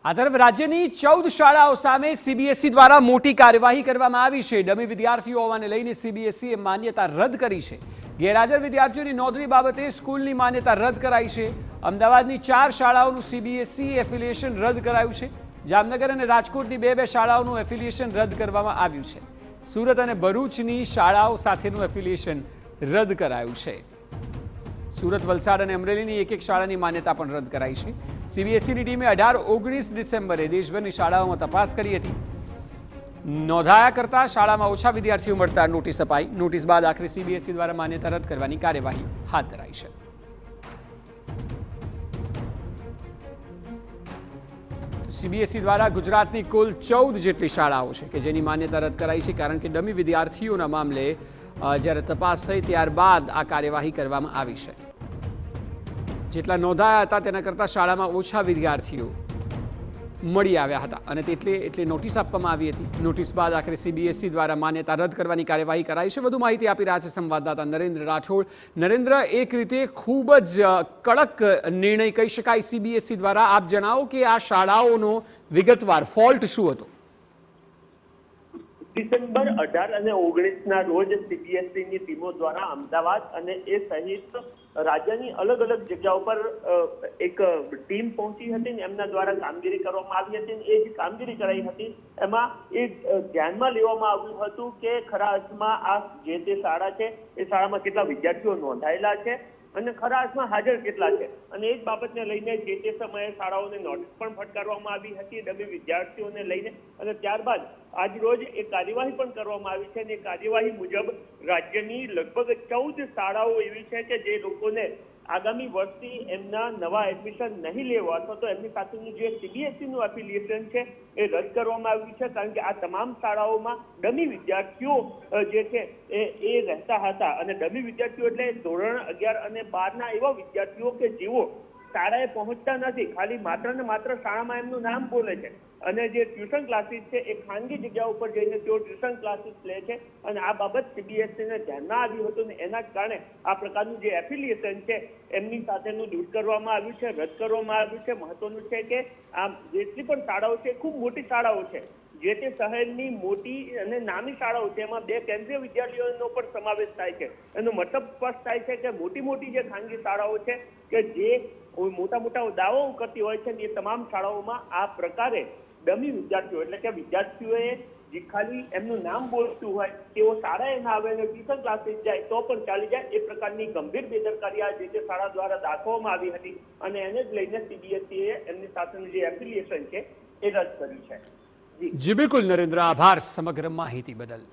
આ તરફ રાજ્યની 14 શાળાઓ સામે સીબીએસઈ દ્વારા મોટી કાર્યવાહી કરવામાં આવી છે। ડમી વિદ્યાર્થીઓ હોવાને લઈને સીબીએસઈએ માન્યતા રદ કરી છે। ગેરહાજર વિદ્યાર્થીઓની નોંધણી બાબતે સ્કૂલની માન્યતા રદ કરાઈ છે। અમદાવાદની 4 શાળાઓનું સીબીએસઈ એફિલિએશન રદ કરાયું છે। જામનગર અને રાજકોટની 2 શાળાઓનું એફિલિએશન રદ કરવામાં આવ્યું છે। સુરત અને ભરૂચની શાળાઓ સાથેનું એફિલિએશન રદ કરાયું છે। सूरत वलसाड और अमरेली एक शाला की मान्यता पण रद्द कराई है। सीबीएसई की टीमें 18-19 डिसेम्बरे देशभर की शालाओं में तपास करी थी। नोंधाया करता शाला में ओछा विद्यार्थीओ मळता नोटिस अपाई। नोटिस बाद आखिर सीबीएसई द्वारा मान्यता रद्द करवानी कार्यवाही हाथ धराई है। सीबीएसई द्वारा गुजरात की कुल 14 जेटली शालाओ है कि जेनी मान्यता रद्द कराई है, कारण के डमी विद्यार्थीओ मामले જ્યારે તપાસ થઈ ત્યારબાદ આ કાર્યવાહી કરવામાં આવી છે। જેટલા નોંધાયા હતા તેના કરતાં શાળામાં ઓછા વિદ્યાર્થીઓ મળી આવ્યા હતા અને એટલે નોટિસ આપવામાં આવી હતી। નોટિસ બાદ આખરે સીબીએસઈ દ્વારા માન્યતા રદ કરવાની કાર્યવાહી કરાઈ છે। વધુ માહિતી આપી રહ્યા છે સંવાદદાતા નરેન્દ્ર રાઠોડ। નરેન્દ્ર, એક રીતે ખૂબ જ કડક નિર્ણય કહી શકાય સીબીએસઈ દ્વારા। આપ જણાવો કે આ શાળાઓનો વિગતવાર ફોલ્ટ શું હતો? डिसेम्बर 18 અને 19 રોજ સીબીએસઈ ટીમો દ્વારા અમદાવાદ અને એ સહિત રાજ્યની અલગ અલગ જગ્યાઓ પર એક ટીમ પહોંચી હતી ને એમના દ્વારા કામગીરી કરવામાં આવી હતી। એ જે કામગીરી કરાઈ હતી એમાં એ ધ્યાનમાં લેવામાં આવ્યું હતું કે ખરા અર્થમાં આ જે શાળા છે એ શાળામાં કેટલા વિદ્યાર્થીઓ નોંધાયેલા છે અને ખરા અર્થમાં હાજર કેટલા છે અને એ જ બાબતને લઈને જે સમયે શાળાઓને નોટિસ પણ ફટકારવામાં આવી હતી ડમી વિદ્યાર્થીઓને લઈને। અને ત્યારબાદ આજ રોજ એક કાર્યવાહી પણ કરવામાં આવી છે અને એ કાર્યવાહી મુજબ રાજ્યની લગભગ 14 શાળાઓ એવી છે કે જે લોકોને આગામી વર્ષથી એમના નવા એડમિશન નહીં લેવા અથવા તો એમની સાથેનું જે સીબીએસઈનું એફિલિએશન છે એ રદ કરવામાં આવ્યું છે, કારણ કે આ તમામ શાળાઓમાં ડમી વિદ્યાર્થીઓ જે છે એ રહેતા હતા। અને ડમી વિદ્યાર્થીઓ એટલે ધોરણ 11 અને 12ના એવા વિદ્યાર્થીઓ કે જેઓ શાળાએ પહોંચતા નથી, ખાલી માત્ર ને માત્ર શાળામાં એમનું નામ બોલે છે અને જે ટ્યુશન ક્લાસીસ છે એ ખાનગી જગ્યા ઉપર જઈને તેઓ ટ્યુશન ક્લાસીસ લે છે। અને આ બાબત સીબીએસઈને ધ્યાનમાં આવ્યું હતું ને એના જ કારણે આ પ્રકારનું જે એફિલિએશન છે એમની સાથેનું દૂર કરવામાં આવ્યું છે, રદ કરવામાં આવ્યું છે। મહત્વનું છે કે આ જેટલી પણ શાળાઓ છે ખૂબ મોટી શાળાઓ છે, જે તે શહેરની મોટી અને નાની શાળાઓ છે એમાં 2 કેન્દ્રીય વિદ્યાલયોનો પણ સમાવેશ થાય છે। એનો મતલબ સ્પષ્ટ થાય છે કે મોટી જે ખાનગી શાળાઓ છે કે જે મોટા દાવાઓ કરતી હોય છે એ તમામ શાળાઓમાં આ પ્રકારે ડમી વિદ્યાર્થીઓ એટલે કે વિદ્યાર્થીઓએ જે ખાલી એમનું નામ બોલતું હોય તેઓ શાળાએ ના આવે અને ટ્યુશન ક્લાસીસ જાય તો પણ ચાલી જાય એ પ્રકારની ગંભીર બેદરકારી આ જે તે શાળા દ્વારા દાખવવામાં આવી હતી અને એને જ લઈને સીબીએસઈએ એમની સાથેનું જે એફિલિએશન છે એ રદ કર્યું છે। જી બિલકુલ નરેન્દ્ર, આભાર સમગ્ર માહિતી બદલ।